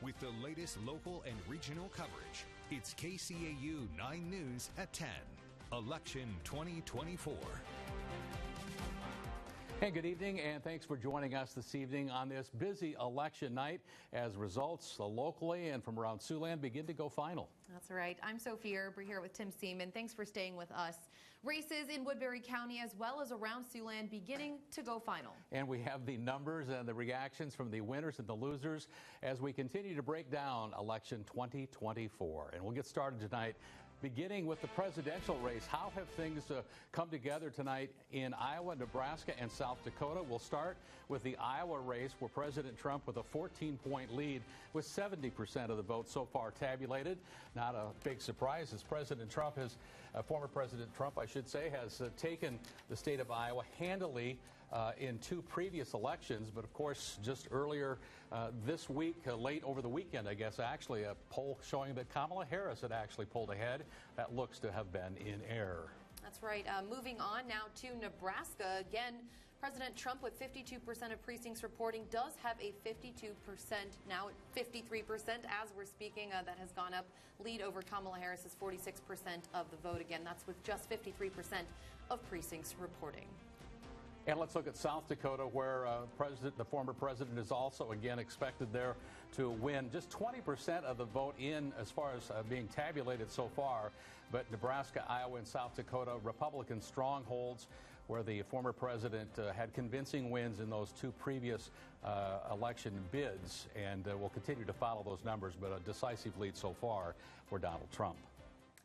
with the latest local and regional coverage. It's KCAU 9 News at 10. Election 2024. Hey, good evening, and thanks for joining us this evening on this busy election night as results locally and from around Siouxland begin to go final. That's right. I'm Sophie Erb here with Tim Seaman. Thanks for staying with us. Races in Woodbury County as well as around Siouxland beginning to go final. And we have the numbers and the reactions from the winners and the losers as we continue to break down election 2024. And we'll get started tonight beginning with the presidential race. How have things come together tonight in Iowa, Nebraska, and South Dakota? We'll start with the Iowa race where President Trump with a 14-point lead with 70% of the vote so far tabulated. Not a big surprise as President Trump has, former President Trump, I should say, has taken the state of Iowa handily in two previous elections. But of course, just earlier this week, late over the weekend, I guess, actually, a poll showing that Kamala Harris had actually pulled ahead. That looks to have been in error. That's right. Moving on now to Nebraska. Again, President Trump with 52% of precincts reporting does have a 52%, now at 53% as we're speaking, that has gone up. Lead over Kamala Harris's 46% of the vote. Again, that's with just 53% of precincts reporting. And let's look at South Dakota, where the former president is also again expected there to win. Just 20% of the vote in as far as being tabulated so far. But Nebraska, Iowa, and South Dakota, Republican strongholds where the former president had convincing wins in those two previous election bids. And we'll continue to follow those numbers, but a decisive lead so far for Donald Trump.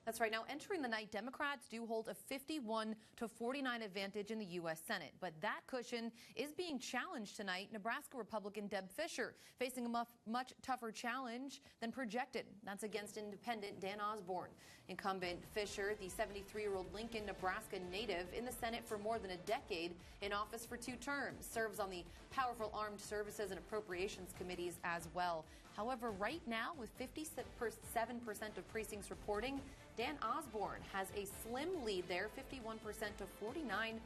That's right. Now, entering the night, Democrats do hold a 51-49 advantage in the U.S. Senate. But that cushion is being challenged tonight. Nebraska Republican Deb Fischer facing a much tougher challenge than projected. That's against independent Dan Osborne. Incumbent Fischer, the 73-year-old Lincoln, Nebraska native, in the Senate for more than a decade, in office for 2 terms, serves on the powerful Armed Services and Appropriations Committees as well. However, right now, with 57% of precincts reporting, Dan Osborne has a slim lead there, 51% to 49%.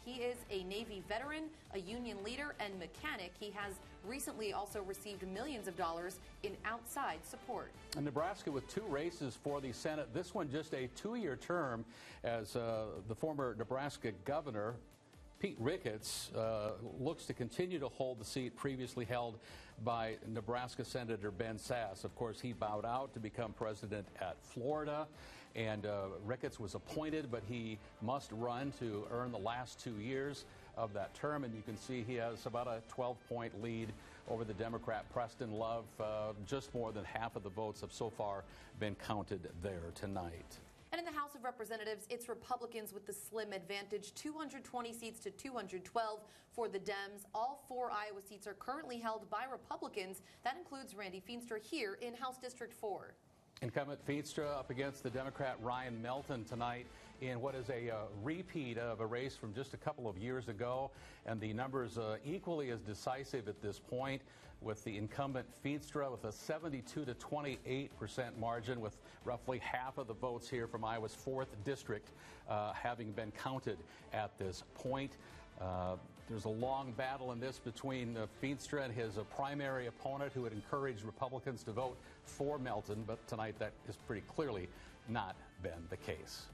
He is a Navy veteran, a union leader, and mechanic. He has recently also received millions of dollars in outside support. And Nebraska with 2 races for the Senate. This one just a 2-year term as the former Nebraska governor, Pete Ricketts, looks to continue to hold the seat previously held by Nebraska Senator Ben Sasse. Of course, he bowed out to become president at Florida, and Ricketts was appointed, but he must run to earn the last 2 years of that term. And you can see he has about a 12-point lead over the Democrat Preston Love. Just more than half of the votes have so far been counted there tonight. And in the House of Representatives, it's Republicans with the slim advantage, 220 seats to 212 for the Dems. All 4 Iowa seats are currently held by Republicans. That includes Randy Feenstra here in House District 4. Incumbent Feenstra up against the Democrat Ryan Melton tonight in what is a repeat of a race from just a couple of years ago. And the numbers equally as decisive at this point, with the incumbent Feenstra with a 72 to 28% margin, with roughly half of the votes here from Iowa's 4th district having been counted at this point. There's a long battle in this between Feenstra and his primary opponent, who had encouraged Republicans to vote for Melton, but tonight that has pretty clearly not been the case.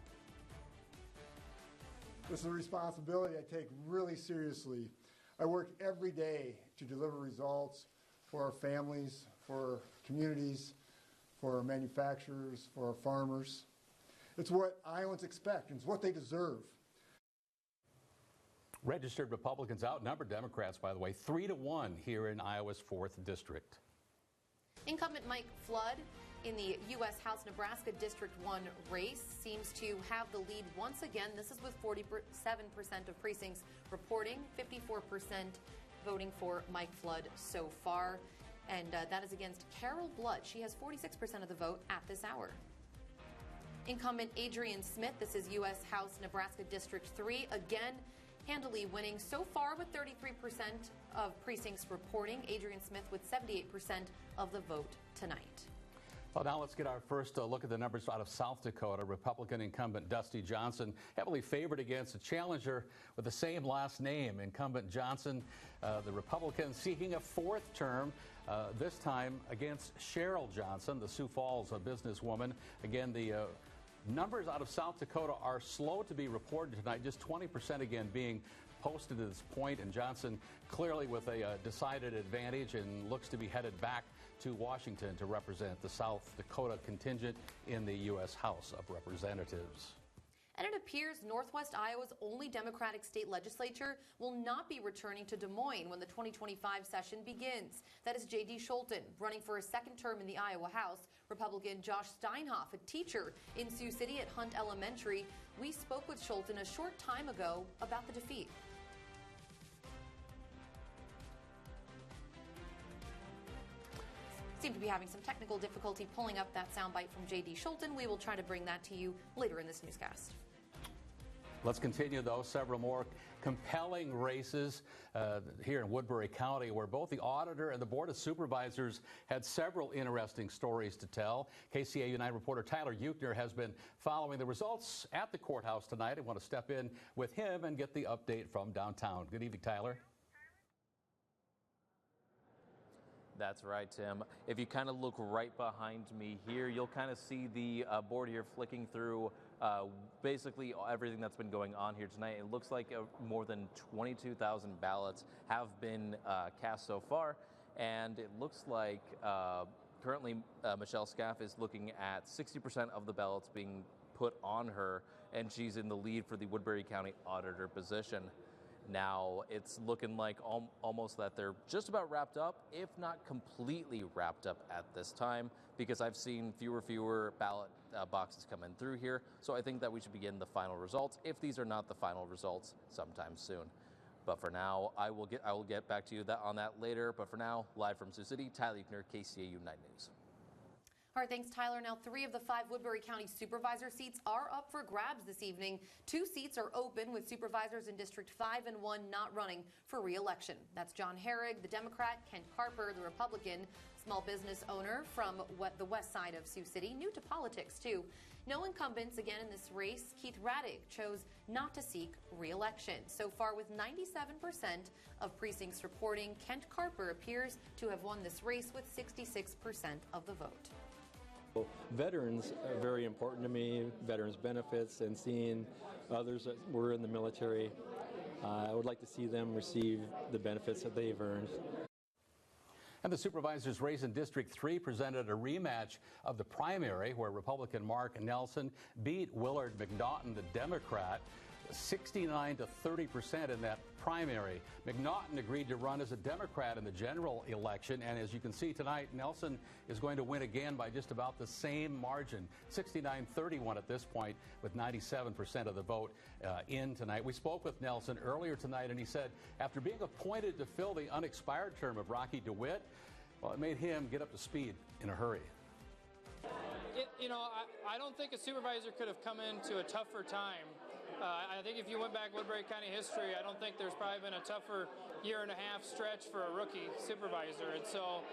This is a responsibility I take really seriously. I work every day to deliver results for our families, for our communities, for our manufacturers, for our farmers. It's what Iowans expect, and it's what they deserve. Registered Republicans outnumber Democrats, by the way, 3-1 here in Iowa's 4th district. Incumbent Mike Flood in the U.S. House Nebraska District 1 race seems to have the lead once again. This is with 47% of precincts reporting, 54% voting for Mike Flood so far. And that is against Carol Blood. She has 46% of the vote at this hour. Incumbent Adrian Smith, this is U.S. House Nebraska District 3, again handily winning so far with 33% of precincts reporting. Adrian Smith with 78% of the vote tonight. Well, now let's get our first look at the numbers out of South Dakota. Republican incumbent Dusty Johnson heavily favored against a challenger with the same last name. Incumbent Johnson, the Republican, seeking a fourth term, this time against Cheryl Johnson, the Sioux Falls businesswoman. Again, the numbers out of South Dakota are slow to be reported tonight, just 20% again being posted at this point, and Johnson clearly with a decided advantage and looks to be headed back to Washington to represent the South Dakota contingent in the U.S. House of Representatives. And it appears Northwest Iowa's only Democratic state legislature will not be returning to Des Moines when the 2025 session begins. That is J.D. Scholten, running for a second term in the Iowa House. Republican Josh Steinhoff, a teacher in Sioux City at Hunt Elementary. We spoke with Scholten a short time ago about the defeat. Seem to be having some technical difficulty pulling up that soundbite from J.D. Scholten. We will try to bring that to you later in this newscast. Let's continue, though. Several more compelling races here in Woodbury County, where both the auditor and the Board of Supervisors had several interesting stories to tell. KCAU 9 reporter Tyler Euchner has been following the results at the courthouse tonight. I want to step in with him and get the update from downtown. Good evening, Tyler. That's right, Tim. If you kind of look right behind me here, you'll kind of see the board here flicking through basically everything that's been going on here tonight. It looks like more than 22,000 ballots have been cast so far, and it looks like currently Michelle Scaff is looking at 60% of the ballots being put on her, and she's in the lead for the Woodbury County Auditor position. Now, it's looking like almost that they're just about wrapped up, if not completely wrapped up at this time, because I've seen fewer ballot boxes coming through here. So I think that we should begin the final results, if these are not the final results, sometime soon. But for now, I will get back to you on that later. But for now, live from Sioux City, Tyler Euchner, KCAU 9 News. All right, thanks, Tyler. Now, 3 of the 5 Woodbury County supervisor seats are up for grabs this evening. 2 seats are open, with supervisors in District 5 and 1 not running for re-election. That's John Herrig, the Democrat, Kent Carper, the Republican, small business owner from the west side of Sioux City, new to politics, too. No incumbents again in this race. Keith Radig chose not to seek re-election. So far, with 97% of precincts reporting, Kent Carper appears to have won this race with 66% of the vote. Veterans are very important to me, veterans benefits, and seeing others that were in the military. I would like to see them receive the benefits that they've earned. And the supervisors' race in District 3 presented a rematch of the primary, where Republican Mark Nelson beat Willard McNaughton, the Democrat, 69 to 30% in that primary. McNaughton agreed to run as a Democrat in the general election, and as you can see tonight, Nelson is going to win again by just about the same margin, 69-31 at this point, with 97% of the vote in tonight. We spoke with Nelson earlier tonight, and he said after being appointed to fill the unexpired term of Rocky DeWitt, well, it made him get up to speed in a hurry. I don't think a supervisor could have come into a tougher time. I think if you went back Woodbury County history, I don't think there's probably been a tougher year-and-a-half stretch for a rookie supervisor. And so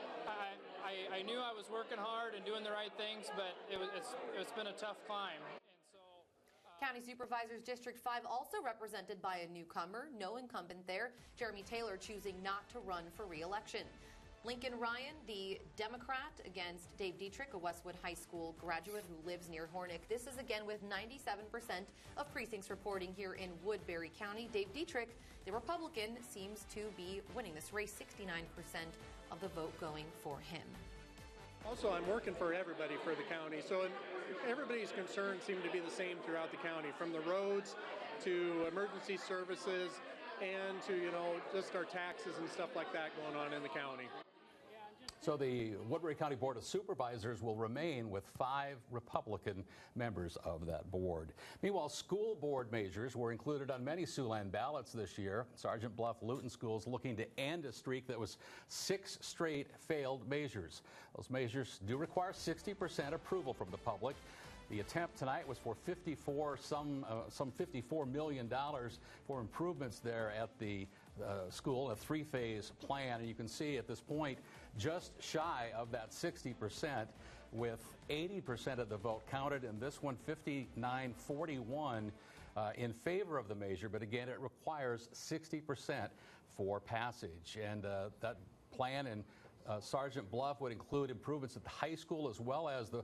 I knew I was working hard and doing the right things, but it's been a tough climb. County Supervisors District 5 also represented by a newcomer, no incumbent there, Jeremy Taylor choosing not to run for re-election. Lincoln Ryan, the Democrat, against Dave Dietrich, a Westwood High School graduate who lives near Hornick. This is again with 97% of precincts reporting here in Woodbury County. Dave Dietrich, the Republican, seems to be winning this race, 69% of the vote going for him. Also, I'm working for everybody for the county, so everybody's concerns seem to be the same throughout the county, from the roads to emergency services and to, just our taxes and stuff like that going on in the county. So the Woodbury County Board of Supervisors will remain with 5 Republican members of that board. Meanwhile, school board measures were included on many Siouxland ballots this year. Sergeant Bluff Luton Schools looking to end a streak that was 6 straight failed measures. Those measures do require 60% approval from the public. The attempt tonight was for some $54 million for improvements there at the school, a 3-phase plan. And you can see at this point, just shy of that 60%. with 80% of the vote counted, and this one 59-41 in favor of the measure. But again, it requires 60% for passage. And that plan in Sergeant Bluff would include improvements at the high school as well as the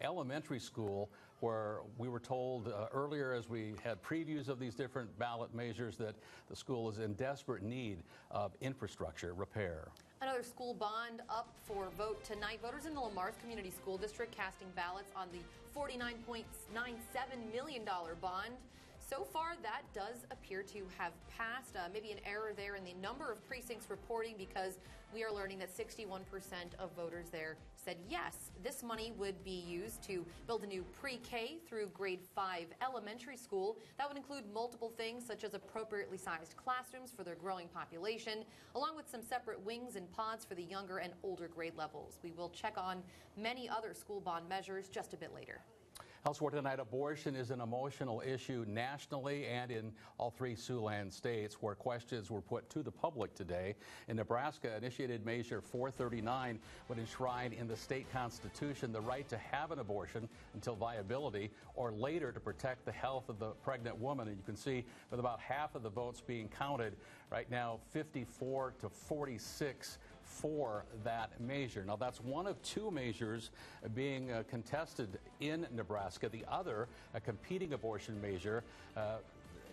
elementary school, where we were told earlier as we had previews of these different ballot measures that the school is in desperate need of infrastructure repair. Another school bond up for vote tonight. Voters in the Lamar's Community School District casting ballots on the $49.97 million bond. So far, that does appear to have passed. Maybe an error there in the number of precincts reporting, because we are learning that 61% of voters there said yes. This money would be used to build a new pre-K through grade 5 elementary school. That would include multiple things, such as appropriately sized classrooms for their growing population, along with some separate wings and pods for the younger and older grade levels. We will check on many other school bond measures just a bit later. Elsewhere tonight, abortion is an emotional issue nationally and in all 3 Siouxland states, where questions were put to the public today. In Nebraska, initiated Measure 439 would enshrine in the state constitution the right to have an abortion until viability, or later to protect the health of the pregnant woman. And you can see with about half of the votes being counted right now, 54 to 46 for that measure. Now, that's one of 2 measures being contested in Nebraska. The other, a competing abortion measure,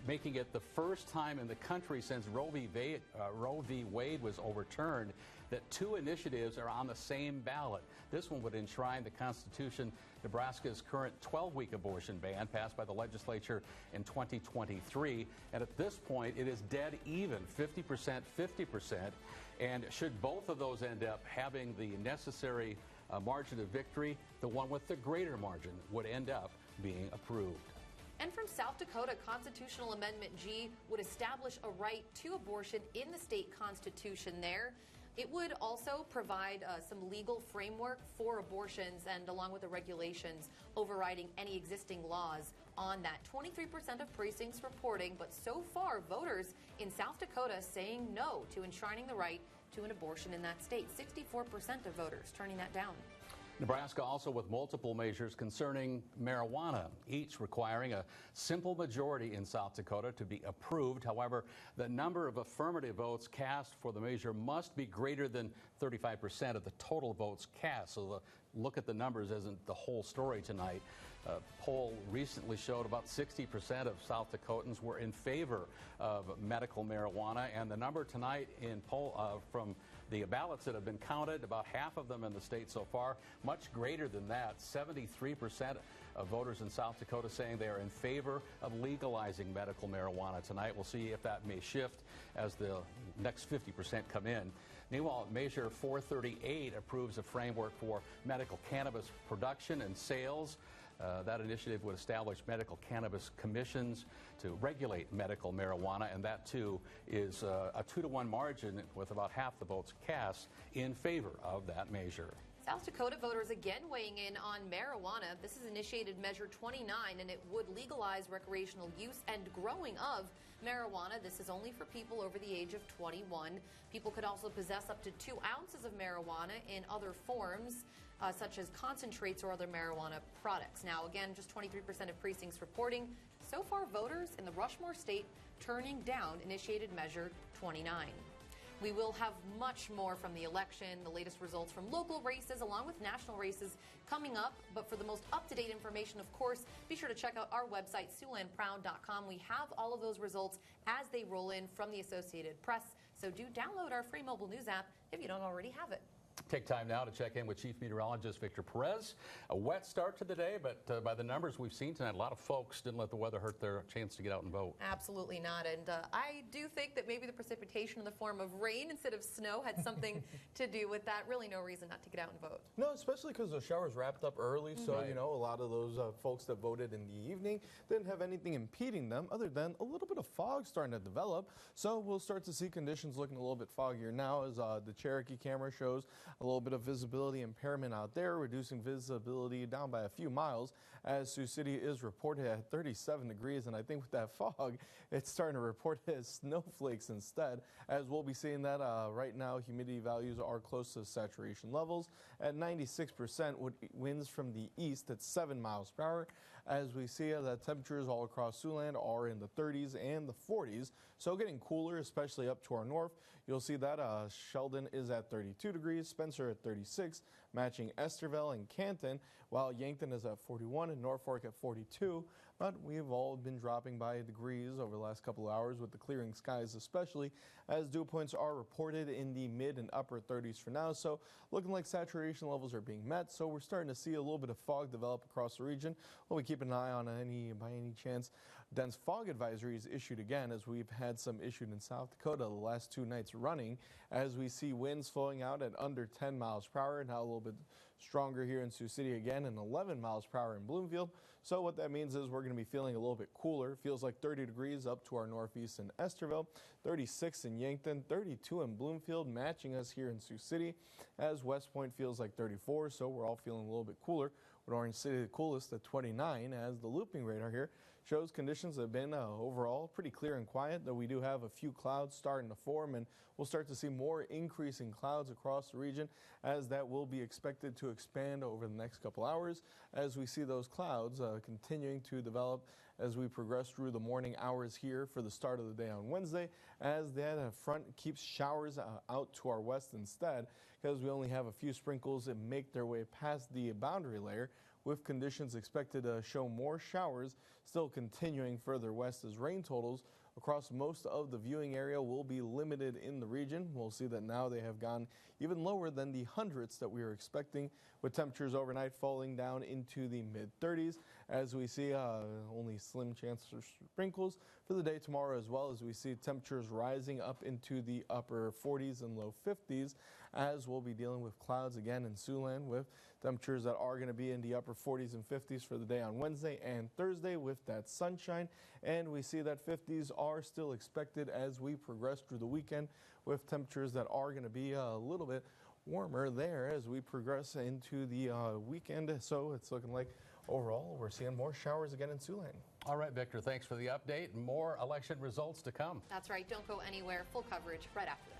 making it the first time in the country since Roe v. Wade was overturned that 2 initiatives are on the same ballot. This one would enshrine the Constitution Nebraska's current 12-week abortion ban passed by the legislature in 2023. And at this point, it is dead even, 50%, 50%. And should both of those end up having the necessary margin of victory, the one with the greater margin would end up being approved. And from South Dakota, Constitutional Amendment G would establish a right to abortion in the state constitution there. It would also provide some legal framework for abortions, and along with the regulations overriding any existing laws on that. 23% of precincts reporting, but so far voters in South Dakota saying no to enshrining the right to an abortion in that state. 64% of voters turning that down. Nebraska also with multiple measures concerning marijuana, each requiring a simple majority in South Dakota to be approved. However, the number of affirmative votes cast for the measure must be greater than 35% of the total votes cast. So the look at the numbers isn't the whole story tonight. A poll recently showed about 60% of South Dakotans were in favor of medical marijuana, and the number tonight in from the ballots that have been counted, about half of them in the state so far, much greater than that. 73% of voters in South Dakota saying they are in favor of legalizing medical marijuana tonight. We'll see if that may shift as the next 50% come in. Meanwhile, Measure 438 approves a framework for medical cannabis production and sales. That initiative would establish medical cannabis commissions to regulate medical marijuana, and that too is a 2-to-1 margin with about half the votes cast in favor of that measure. South Dakota voters again weighing in on marijuana. This is initiated Measure 29, and it would legalize recreational use and growing of marijuana. This is only for people over the age of 21. People could also possess up to 2 ounces of marijuana in other forms, such as concentrates or other marijuana products. Now, again, just 23% of precincts reporting. So far, voters in the Rushmore state turning down initiated Measure 29. We will have much more from the election, the latest results from local races, along with national races coming up. But for the most up-to-date information, of course, be sure to check out our website, SiouxlandProud.com. We have all of those results as they roll in from the Associated Press. So do download our free mobile news app if you don't already have it. Take time now to check in with Chief Meteorologist Victor Perez. A wet start to the day, but by the numbers we've seen tonight, a lot of folks didn't let the weather hurt their chance to get out and vote. Absolutely not. And I do think that maybe the precipitation in the form of rain instead of snow had something to do with that. Really no reason not to get out and vote. No, especially because the showers wrapped up early. So, Right. you know, a lot of those folks that voted in the evening didn't have anything impeding them other than a little bit of fog starting to develop. So we'll start to see conditions looking a little bit foggier now as the Cherokee camera shows. A little bit of visibility impairment out there, reducing visibility down by a few miles as Sioux City is reported at 37 degrees. And I think with that fog, it's starting to report as snowflakes instead, as we'll be seeing that right now. Humidity values are close to saturation levels at 96%, with winds from the east at 7 miles per hour. As we see that temperatures all across Siouxland are in the 30s and the 40s, so getting cooler, especially up to our north. You'll see that Sheldon is at 32 degrees, Spencer at 36, matching Esterville and Canton, while Yankton is at 41 and Norfolk at 42. But we've all been dropping by degrees over the last couple of hours with the clearing skies, especially as dew points are reported in the mid and upper 30s for now. So looking like saturation levels are being met. So we're starting to see a little bit of fog develop across the region. We'll be keeping an eye on by any chance dense fog advisories issued again, as we've had some issued in South Dakota the last 2 nights running, as we see winds flowing out at under 10 miles per hour. Now a little bit stronger here in Sioux City again, and 11 miles per hour in Bloomfield. So what that means is we're going to be feeling a little bit cooler. Feels like 30 degrees up to our northeast in Esterville, 36 in Yankton, 32 in Bloomfield, matching us here in Sioux City, as West Point feels like 34. So we're all feeling a little bit cooler, with Orange City the coolest at 29, as the looping radar here shows conditions have been overall pretty clear and quiet, though we do have a few clouds starting to form, and we'll start to see more increasing clouds across the region, as that will be expected to expand over the next couple hours, as we see those clouds continuing to develop as we progress through the morning hours here for the start of the day on Wednesday, as that front keeps showers out to our west instead, because we only have a few sprinkles that make their way past the boundary layer, with conditions expected to show more showers still continuing further west, as rain totals across most of the viewing area will be limited in the region. We'll see that now they have gone even lower than the hundreds that we were expecting, with temperatures overnight falling down into the mid-30s, as we see only slim chance for sprinkles for the day tomorrow, as well as we see temperatures rising up into the upper 40s and low 50s, as we'll be dealing with clouds again in Siouxland, with temperatures that are going to be in the upper 40s and 50s for the day on Wednesday and Thursday with that sunshine. And we see that 50s are still expected as we progress through the weekend, with temperatures that are going to be a little bit warmer there as we progress into the weekend. So it's looking like overall we're seeing more showers again in Siouxland. All right, Victor, thanks for the update. More election results to come. That's right. Don't go anywhere. Full coverage right after this.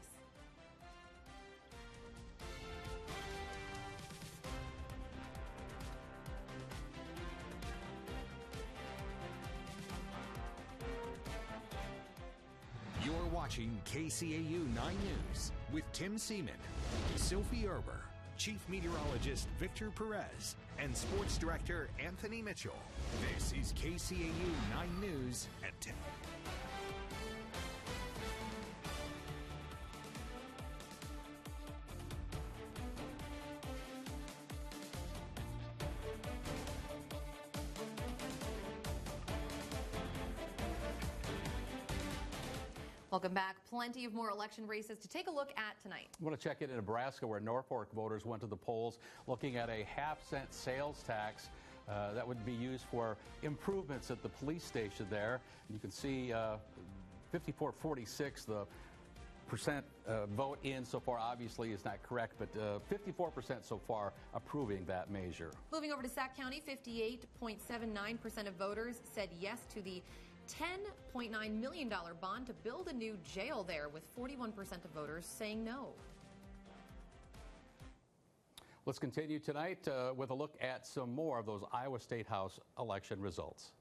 You're watching KCAU 9 News with Tim Seaman, Sophie Erber, Chief Meteorologist Victor Perez, and Sports Director Anthony Mitchell. This is KCAU 9 News at 10. Welcome back. Plenty of more election races to take a look at tonight. I want to check in Nebraska, where Norfolk voters went to the polls looking at a half-cent sales tax that would be used for improvements at the police station there. And you can see 54-46, the percent vote in so far obviously is not correct, but 54% so far approving that measure. Moving over to Sac County, 58.79% of voters said yes to the $10.9 million bond to build a new jail there, with 41% of voters saying no. Let's continue tonight with a look at some more of those Iowa State House election results.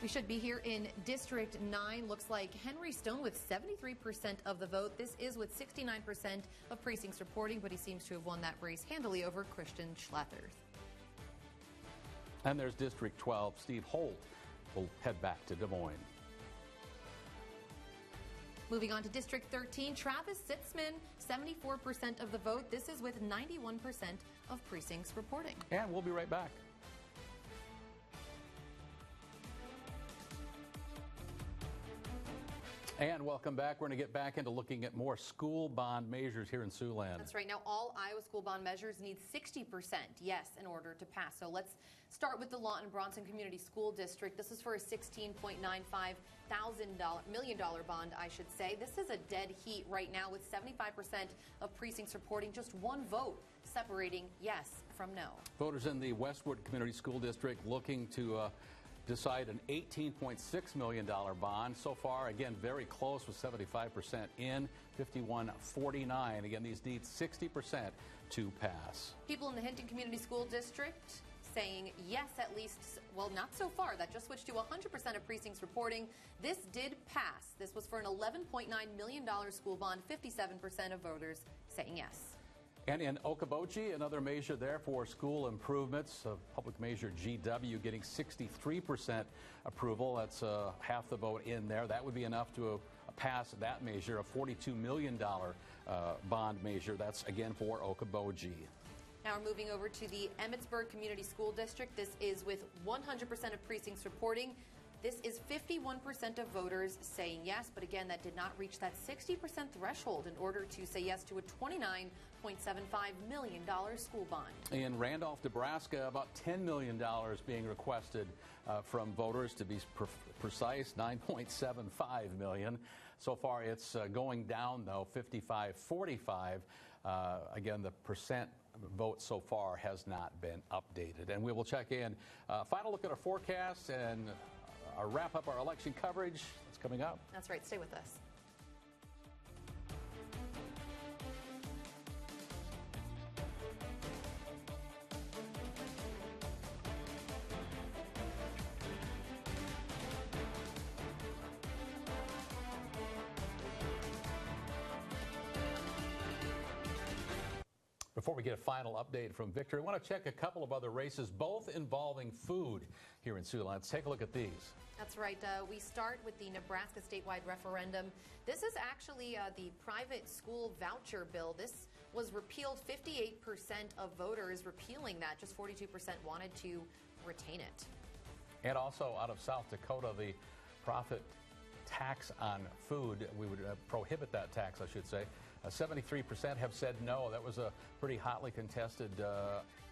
We should be here in District 9. Looks like Henry Stone with 73% of the vote. This is with 69% of precincts reporting, but he seems to have won that race handily over Christian Schlathers. And there's District 12. Steve Holt will head back to Des Moines. Moving on to District 13, Travis Sitzman, 74% of the vote. This is with 91% of precincts reporting. And we'll be right back. And welcome back. We're going to get back into looking at more school bond measures here in Siouxland. That's right. Now, all Iowa school bond measures need 60% yes in order to pass. So let's start with the Lawton Bronson Community School District. This is for a $16.95 million bond, I should say. This is a dead heat right now with 75% of precincts reporting just one vote separating yes from no. Voters in the Westwood Community School District looking to decide an $18.6 million bond. So far, again, very close with 75% in, 51-49. Again, these need 60% to pass. People in the Hinton Community School District saying yes, at least, well, not so far. That just switched to 100% of precincts reporting. This did pass. This was for an $11.9 million school bond, 57% of voters saying yes. And in Okoboji, another measure there for school improvements, public measure GW getting 63% approval. That's half the vote in there. That would be enough to pass that measure, a $42 million bond measure. That's again for Okoboji. Now we're moving over to the Emmitsburg Community School District. This is with 100% of precincts reporting. This is 51% of voters saying yes, but again, that did not reach that 60% threshold in order to say yes to a $29.75 million school bond. In Randolph, Nebraska, about $10 million being requested from voters, to be precise, $9.75 million. So far, it's going down, though, 55-45. Again, the percent vote so far has not been updated. And we will check in. Final look at our forecast and wrap up our election coverage. That's coming up. That's right. Stay with us. Before we get a final update from Victor, I want to check a couple of other races, both involving food here in Siouxland. Let's take a look at these. That's right. We start with the Nebraska statewide referendum. This is actually the private school voucher bill. This was repealed. 58% of voters repealing that. Just 42% wanted to retain it. And also out of South Dakota, the profit tax on food, we would prohibit that tax, I should say. 73% have said no. That was a pretty hotly contested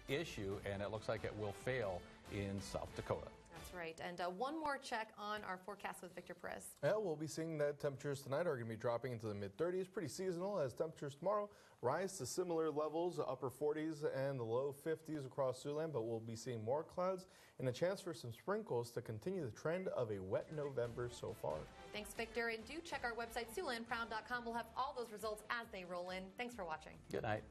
issue, and it looks like it will fail in South Dakota. That's right. And one more check on our forecast with Victor Perez. Yeah, we'll be seeing that temperatures tonight are going to be dropping into the mid-30s. Pretty seasonal, as temperatures tomorrow rise to similar levels, upper 40s and the low 50s across Siouxland, but we'll be seeing more clouds and a chance for some sprinkles to continue the trend of a wet November so far. Thanks, Victor. And do check our website, SiouxlandProud.com. We'll have all those results as they roll in. Thanks for watching. Good night.